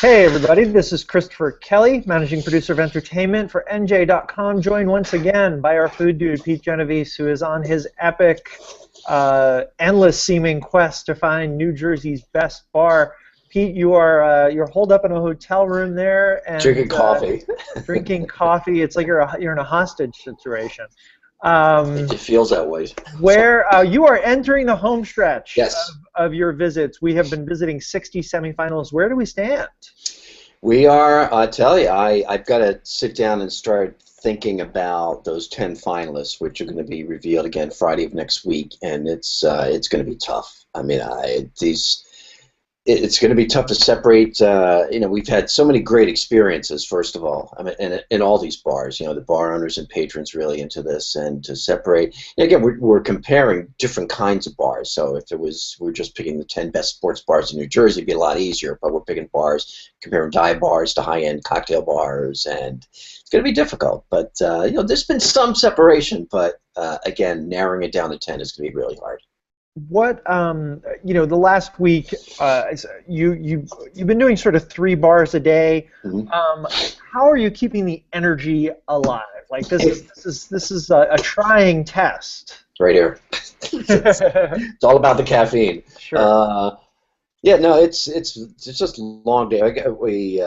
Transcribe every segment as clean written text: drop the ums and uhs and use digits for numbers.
Hey everybody, this is Christopher Kelly, Managing Producer of Entertainment for NJ.com, joined once again by our food dude, Pete Genovese, who is on his epic, endless-seeming quest to find New Jersey's best bar. Pete, you're holed up in a hotel room there and drinking coffee. Drinking coffee. It's like you're in a hostage situation. It feels that way. Where you are entering the home stretch Yes. of your visits. We have been visiting 60 semifinals. Where do we stand? We are, I tell you, I've got to sit down and start thinking about those 10 finalists, which are going to be revealed again Friday of next week, and it's going to be tough. I mean, it's going to be tough to separate. We've had so many great experiences, first of all, I mean, in all these bars. The bar owners and patrons really into this, and to separate. Again, we're comparing different kinds of bars. So if we're just picking the 10 best sports bars in New Jersey, it'd be a lot easier. But we're picking bars, comparing dive bars to high-end cocktail bars, and it's going to be difficult. But there's been some separation, but again, narrowing it down to 10 is going to be really hard. What the last week you've been doing sort of 3 bars a day. Mm-hmm. How are you keeping the energy alive? Like this is a trying test. Right here. It's all about the caffeine. Sure. Yeah, no, it's just a long day. We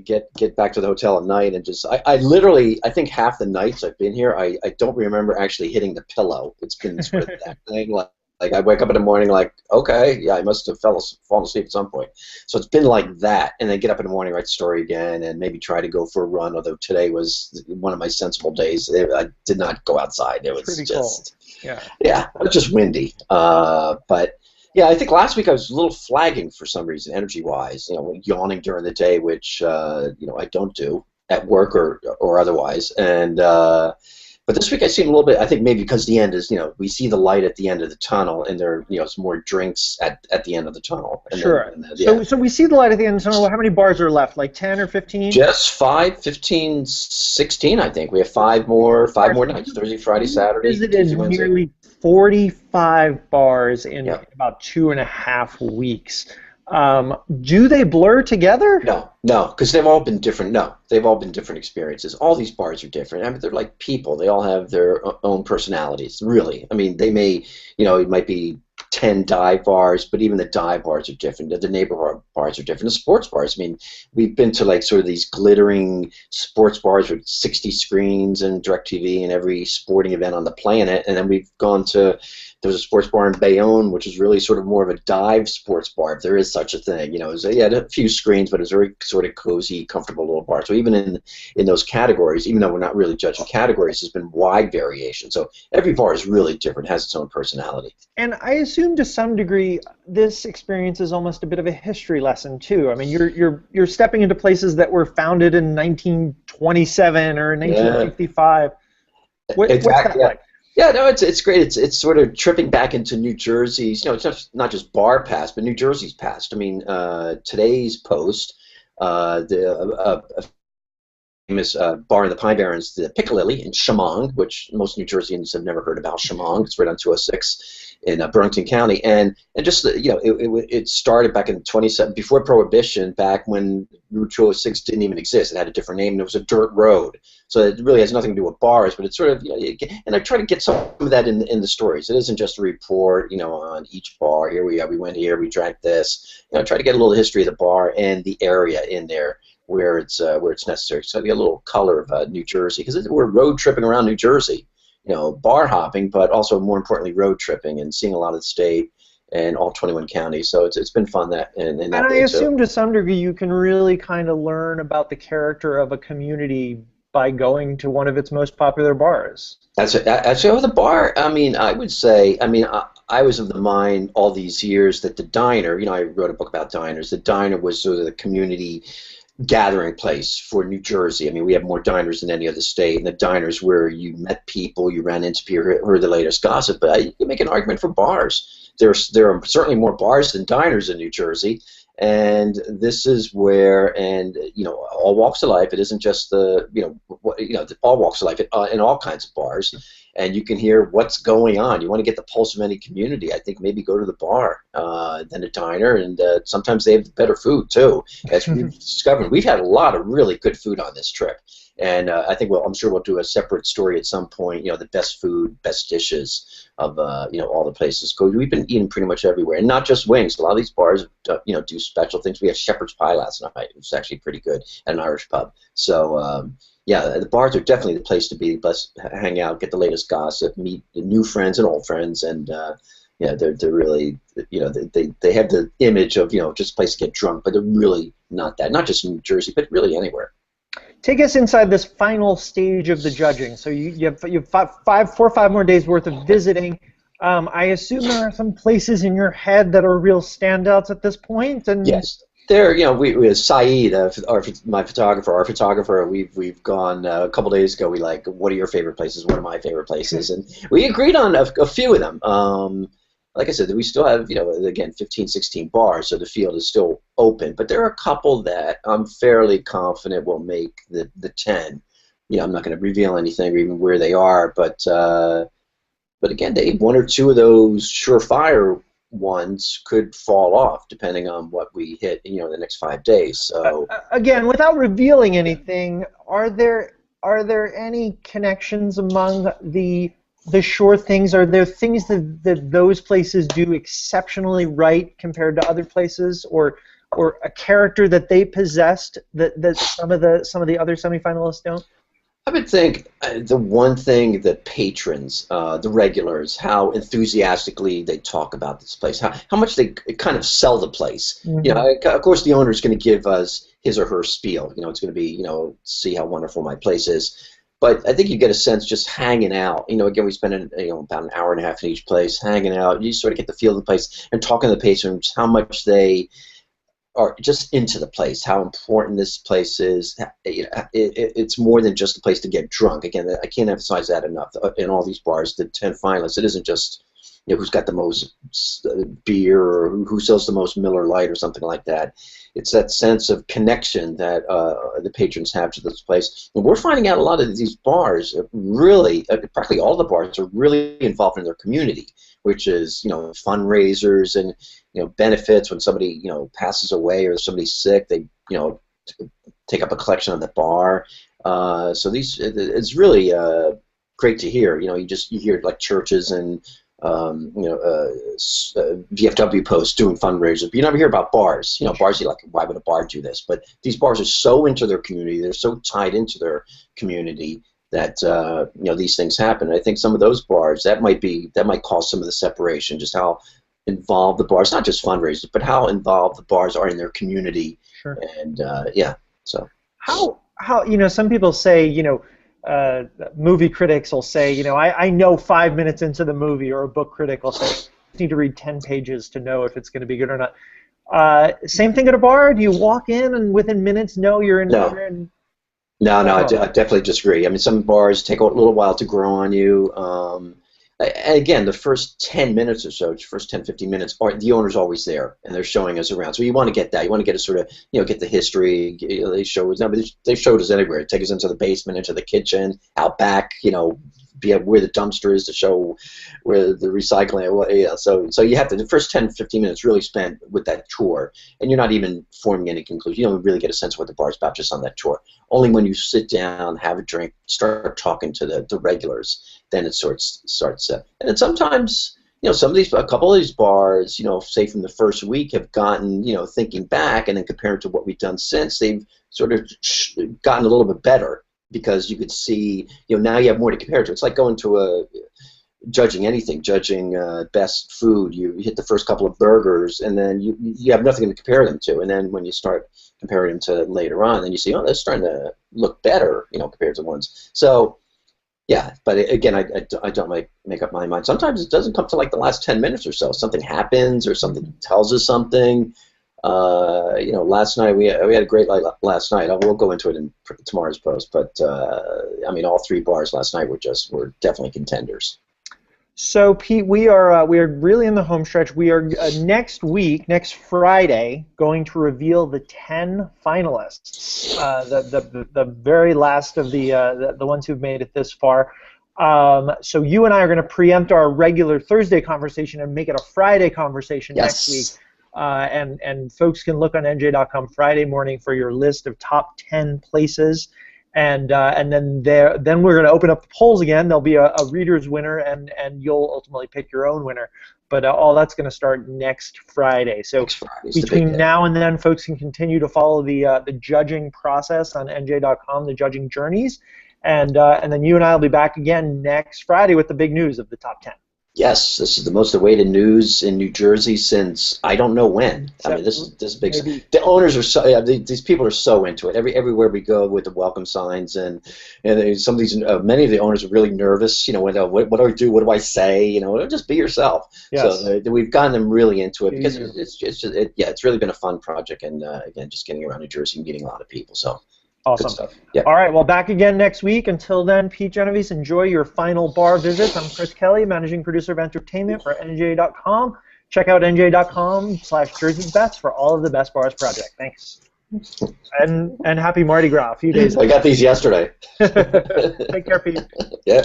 get back to the hotel at night and just I literally, I think half the nights I've been here I don't remember actually hitting the pillow. It's been sort of that thing like I wake up in the morning like, okay, yeah, I must have fallen asleep at some point. So it's been like that, and then get up in the morning, write the story again, and maybe try to go for a run, although today was one of my sensible days. I did not go outside. It was pretty just cold. Yeah, it was just windy. But yeah, I think last week I was a little flagging for some reason, energy-wise, yawning during the day, which I don't do at work or otherwise, and but this week I seem a little bit. I think maybe because the end is, we see the light at the end of the tunnel, and there, some more drinks at the end of the tunnel. And sure. Yeah. So we see the light at the end of the tunnel. How many bars are left? Like 10 or 15? Just 5, 15, 16. I think we have 5 more nights: Thursday, Friday, Saturday. Visited nearly 45 bars in about 2.5 weeks. Do they blur together? No, because they've all been different. No, they've all been different experiences. All these bars are different. I mean, they're like people. They all have their own personalities, really. I mean, they may, it might be 10 dive bars, but even the dive bars are different. The neighborhood bars are different. The sports bars, I mean, we've been to like sort of these glittering sports bars with 60 screens and DirecTV and every sporting event on the planet, and then we've gone to, there was a sports bar in Bayonne, which is really sort of more of a dive sports bar, if there is such a thing. It was, had a few screens, but it was a very sort of cozy, comfortable little bar. So even in those categories, even though we're not really judging categories, there's been wide variation. So every bar is really different, has its own personality. And I assume to some degree this experience is almost a bit of a history lesson too. I mean, you're stepping into places that were founded in 1927 or 1955. What's that like? Yeah, no, it's great. It's sort of tripping back into New Jersey's. It's not just bar past, but New Jersey's past. I mean, today's Post, a famous bar in the Pine Barrens, the Piccadilly in Chemung, which most New Jerseyans have never heard about. Chemung, it's right on 206 in Burlington County, and just it started back in 27 before Prohibition, back when Route 206 didn't even exist. It had a different name, and it was a dirt road. So it really has nothing to do with bars, but it's sort of, and I try to get some of that in the stories. It isn't just a report, on each bar. Here we are, we went here, we drank this. I try to get a little history of the bar and the area in there where it's necessary. So I get a little color of New Jersey, because we're road tripping around New Jersey, bar hopping, but also more importantly road tripping and seeing a lot of the state and all 21 counties. So it's been fun that and I assume to some degree you can really kind of learn about the character of a community by going to one of its most popular bars. Actually, the bar, I mean, I would say, I was of the mind all these years that the diner, I wrote a book about diners, the diner was sort of the community gathering place for New Jersey. I mean, we have more diners than any other state, and the diners where you met people, you ran into people, heard the latest gossip, but you can make an argument for bars. There are certainly more bars than diners in New Jersey, And this is where, and all walks of life. It isn't just all walks of life in all kinds of bars, and you can hear what's going on. You want to get the pulse of any community. I think maybe go to the bar than a diner, and sometimes they have better food too. As we've discovered, we've had a lot of really good food on this trip, and I think I'm sure we'll do a separate story at some point. The best food, best dishes of all the places. Because we've been eating pretty much everywhere, and not just wings. A lot of these bars do special things. We had shepherd's pie last night. It was actually pretty good at an Irish pub. So yeah, the bars are definitely the place to be. Let's hang out, get the latest gossip, meet new friends and old friends, and they're really they have the image of just a place to get drunk, but they're really not that. Not just in New Jersey, but really anywhere. Take us inside this final stage of the judging. So you have 4 or 5 more days worth of visiting. I assume there are some places in your head that are real standouts at this point. And yes, there. We Saeed, my photographer, our photographer. We've gone a couple days ago. We what are your favorite places? What are my favorite places? And we agreed on a few of them. Like I said, we still have, again, 15, 16 bars, so the field is still open. But there are a couple that I'm fairly confident will make the 10. I'm not going to reveal anything or even where they are, but again, one or two of those surefire ones could fall off depending on what we hit, in the next 5 days. So again, without revealing anything, are there any connections among the shore things? Are there things that those places do exceptionally right compared to other places, or a character that they possessed that some of the other semifinalists don't? I would think the one thing that patrons, the regulars, how enthusiastically they talk about this place, how much they kind of sell the place. Mm-hmm. Of course, the owner is going to give us his or her spiel. It's going to be, see how wonderful my place is. But I think you get a sense just hanging out. Again, we spend about an hour and a half in each place hanging out. You sort of get the feel of the place and talking to the patrons, how much they are just into the place, how important this place is. It's more than just a place to get drunk. Again, I can't emphasize that enough. In all these bars, the 10 finalists, it isn't just who's got the most beer or who sells the most Miller Lite or something like that. It's that sense of connection that the patrons have to this place. And we're finding out a lot of these bars really, practically all the bars are really involved in their community, which is, fundraisers and, benefits. When somebody, passes away or somebody's sick, they, take up a collection on the bar. So it's really great to hear. You hear like churches and VFW posts doing fundraisers, but you never hear about bars. Bars, you're like, why would a bar do this? But these bars are so into their community, they're so tied into their community that these things happen. And I think some of those bars that might cause some of the separation, just how involved the bars, not just fundraisers, but how involved the bars are in their community. Sure. And so how some people say movie critics will say, I know 5 minutes into the movie, or a book critic will say, I need to read 10 pages to know if it's going to be good or not. Same thing at a bar? Do you walk in and within minutes know you're in there? No, I definitely disagree. I mean, some bars take a little while to grow on you. Again, the first 10 minutes or so, first 10, 15 minutes, the owner's always there, and they're showing us around. So you want to get that. You want to get a sort of, get the history. They showed us everywhere. Take us into the basement, into the kitchen, out back, be where the dumpster is to show where the recycling. So you have to, the first 10, 15 minutes really spent with that tour, and you're not even forming any conclusion. You don't really get a sense of what the bar's about just on that tour. Only when you sit down, have a drink, start talking to the regulars, then it starts. And then sometimes, a couple of these bars, say from the first week, have gotten, thinking back and then compared to what we've done since, they've sort of gotten a little bit better. Because you could see, now you have more to compare to. It's like going to judging best food. You hit the first couple of burgers, and then you have nothing to compare them to. And then when you start comparing them to later on, then you see, they're starting to look better, compared to ones. So, yeah, but again, I don't make up my mind. Sometimes it doesn't come to like the last 10 minutes or so. Something happens or something tells us something. Last night we had a great night last night. I will go into it in tomorrow's post, but I mean, all 3 bars last night were definitely contenders. So Pete, we are really in the home stretch. We are next week, next Friday, going to reveal the 10 finalists, the very last of the ones who've made it this far. So you and I are going to preempt our regular Thursday conversation and make it a Friday conversation next week. And folks can look on NJ.com Friday morning for your list of top 10 places. And then we're going to open up the polls again. There'll be a reader's winner, and you'll ultimately pick your own winner. But all that's going to start next Friday. So between now and then, folks can continue to follow the judging process on NJ.com, the judging journeys, and then you and I will be back again next Friday with the big news of the top 10. Yes, this is the most awaited news in New Jersey since I don't know when. I mean, this is big. Maybe. The owners are so these people are so into it. Everywhere we go with the welcome signs, and some of these many of the owners are really nervous. You know, what do I do? What do I say? You know, just be yourself. Yes. So we've gotten them really into it because it's really been a fun project, and again, just getting around New Jersey and meeting a lot of people. So. Awesome. Yep. All right, well, back again next week. Until then, Pete Genovese, enjoy your final bar visit. I'm Chris Kelly, managing producer of entertainment for NJ.com. Check out NJ.com/JerseyBets for all of the Best Bars project. Thanks. And happy Mardi Gras a few days ago. I got these yesterday. Take care, Pete. Yeah.